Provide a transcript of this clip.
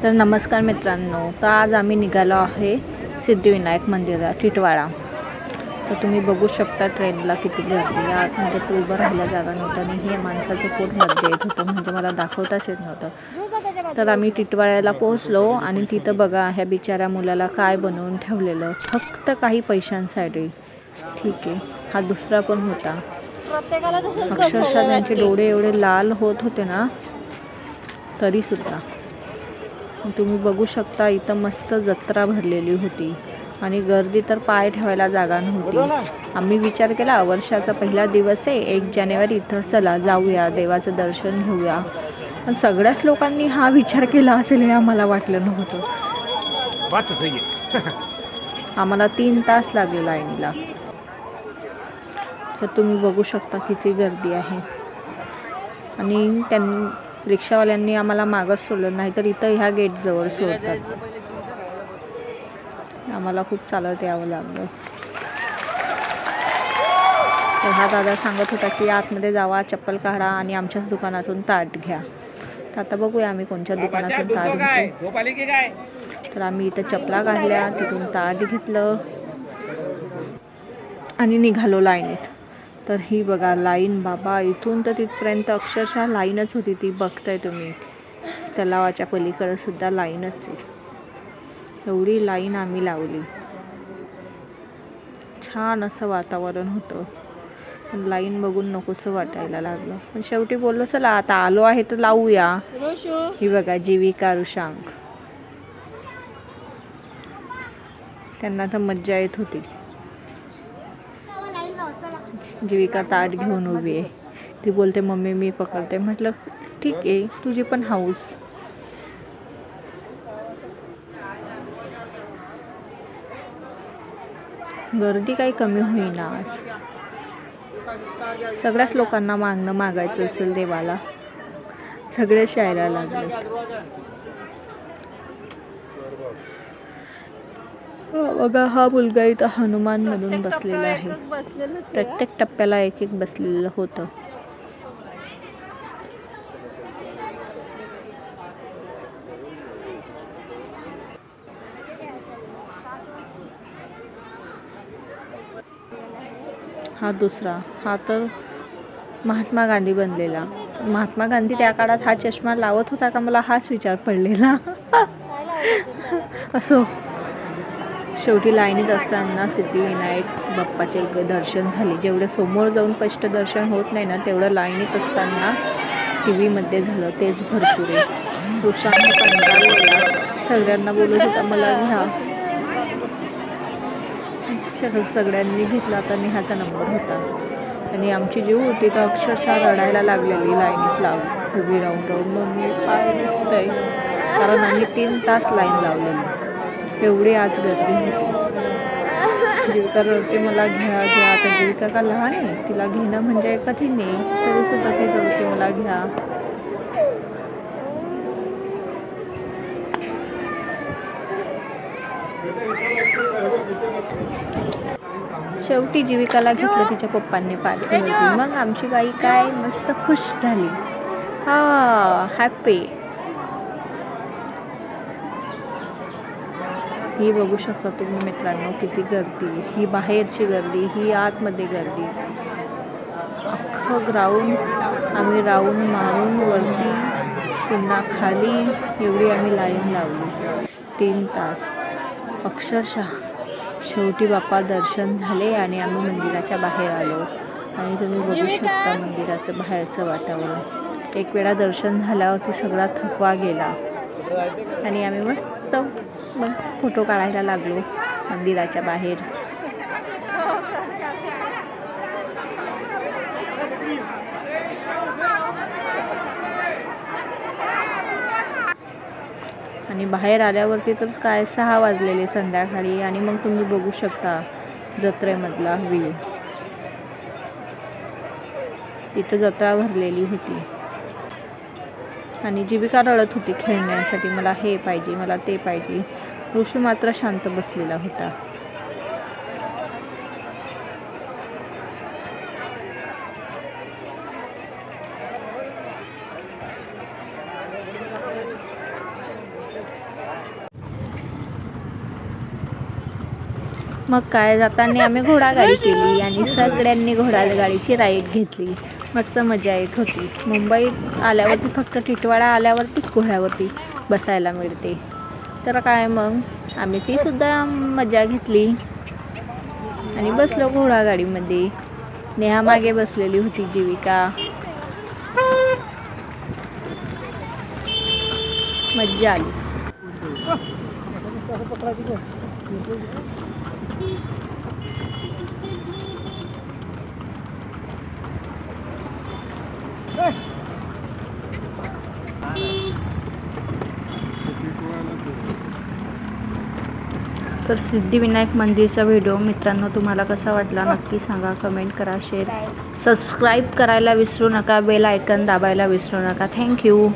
तर नमस्कार मित्रांनो, तर आज आम्ही निघालो आहे सिद्धिविनायक मंदिरात टिटवाळा. तर तुम्ही बघू शकता ट्रेनला किती गर्दी आहे. आतमध्ये तर उभं राहायला जागा नव्हतं आणि हे माणसाचं पोट मध्ये येत होतं, म्हणजे मला दाखवताच येत नव्हतं. तर आम्ही टिटवाळ्याला पोहोचलो आणि तिथं बघा ह्या बिचाऱ्या मुलाला काय बनवून ठेवलेलं, फक्त काही पैशांसाठी. ठीक आहे, हा दुसरा पण होता. अक्षरशः त्यांचे डोळे एवढे लाल होत होते ना, तरीसुद्धा तुम्ही बघू शकता इथं मस्त जत्रा भरलेली होती आणि गर्दी तर पाय ठेवायला जागा नव्हती. आम्ही विचार केला, वर्षाचा पहिला दिवस आहे 1 जानेवारी, तर चला जाऊया, देवाचं दर्शन घेऊया. पण सगळ्याच लोकांनी हा विचार केला असेल हे आम्हाला वाटलं नव्हतं. आम्हाला 3 तास लागले लाईनीला. तर तुम्ही बघू शकता किती गर्दी आहे. आणि त्यांनी रिक्षावाल्यांनी आम्हाला मागच सोडलं, नाही तर इथं ह्या गेटजवळ सोडतात. आम्हाला खूप चालत यावं लागलं. तर हा दादा सांगत होता की आतमध्ये जावा, चप्पल काढा आणि आमच्याच दुकानातून ताट घ्या. तर आता बघूया आम्ही कोणत्या दुकानातून ताट घेतो. तर आम्ही इथं चपला काढल्या, तिथून ताट घेतलं आणि निघालो लाईनीत. तर ही बघा लाईन, बाबा इथून तर तिथपर्यंत अक्षरशः लाईनच होती. ती बघताय तुम्ही, तलावाच्या पलीकडे सुद्धा लाईनच आहे. एवढी लाईन आम्ही लावली. छान असं वातावरण होतं, पण लाईन बघून नकोसं वाटायला लागलं. पण शेवटी बोललो चला आता आलो आहे तर लावूया. ही बघा जीविका, रुशांक, त्यांना तर मज्जा येत होती. जीविका ताट घेऊन उभी आहे. ती बोलते मम्मी मी पकडते. म्हटलं ठीक आहे, तुझी पण हाऊस. गर्दी काही कमी होईना आज. सगळ्याच लोकांना मागायचं असेल देवाला, सगळे शायरा लागले. बघा हा मुलगा इथं हनुमान म्हणून बसलेला आहे. प्रत्येक टप्प्याला एक एक बसलेलं होतं. हा दुसरा, हा तर महात्मा गांधी बनलेला. महात्मा गांधी त्या काळात हा चष्मा लावत होता का, मला हाच विचार पडलेला. असो, शेवटी लाईनीत असताना सिद्धिविनायक बाप्पाचे दर्शन झाले. जेवढं समोर जाऊन स्पष्ट दर्शन होत नाही ना, तेवढं लाईनीत असताना TV मध्ये झालं, तेच भरपूर आहे. रुशांक कंटाळलेला, सगळ्यांना बोलत होता मला घ्या. सगळ्यांनी घेतला. आता नेहाचा नंबर होता आणि आमची जीव होती तर अक्षरशः रडायला लागलेली लाईनीत उभी राहून. मग मी पाय दुखतंय, कारण आम्ही 3 तास लाईन लावलेली. एवढी आज गर्दी होती. जीविका रडते मला घ्या. आता जीविका का लहान आहे, तिला घेणं म्हणजे कठीण नाही, तरीसुद्धा ती रडते मला घ्या. शेवटी जीविकाला घेतलं, तिच्या पप्पांनी पाठवली होती. मग आमची बाई काय मस्त खुश झाली. हॅपी. ही बघू शकता तुम्ही मित्रांनो किती गर्दी. ही बाहेरची गर्दी, ही आतमध्ये गर्दी. अख्खं ग्राउंड आम्ही राऊंड मारून वरती पुन्हा खाली, एवढी आम्ही लाईन लावली 3 तास अक्षरशः. शेवटी बाप्पा दर्शन झाले आणि आम्ही मंदिराच्या बाहेर आलो. आणि तुम्ही बघू शकता मंदिराचं बाहेरचं वातावरण. एक वेळा दर्शन झाल्यावरती सगळा थकवा गेला आणि आम्ही मस्त फोटो काढायला लागलो मंदिराच्या बाहेर. आणि बाहेर आल्यावरती तर काय 6 वाजलेले संध्याकाळी. आणि मग तुम्ही बघू शकता जत्रेमधला व्ह्यू. इथं जत्रा भरलेली होती आणि जीविका रडत होती खेळण्यासाठी, मला हे पाहिजे, मला ते पाहिजे. ऋषू मात्र शांत बसलेला होता. मग काय जाताना आम्ही घोडागाडी केली आणि सगळ्यांनी घोडागाडीची राईड घेतली. मस्त मजा येत होती. मुंबईत आल्यावरती फक्त टिटवाळा आल्यावरतीच घोड्यावरती बसायला मिळते. तर काय मग आम्ही ती सुद्धा मजा घेतली आणि बसलो घोडागाडीमध्ये. नेहा मागे बसलेली होती, जीविका. मज्जा आली. तर सिद्धिविनायक मंदिरचा व्हिडिओ मित्रांनो तुम्हाला कसा वाटला नक्की सांगा. कमेंट करा, शेअर, सबस्क्राईब करायला विसरू नका, बेल आयकन दाबायला विसरू नका. थँक्यू.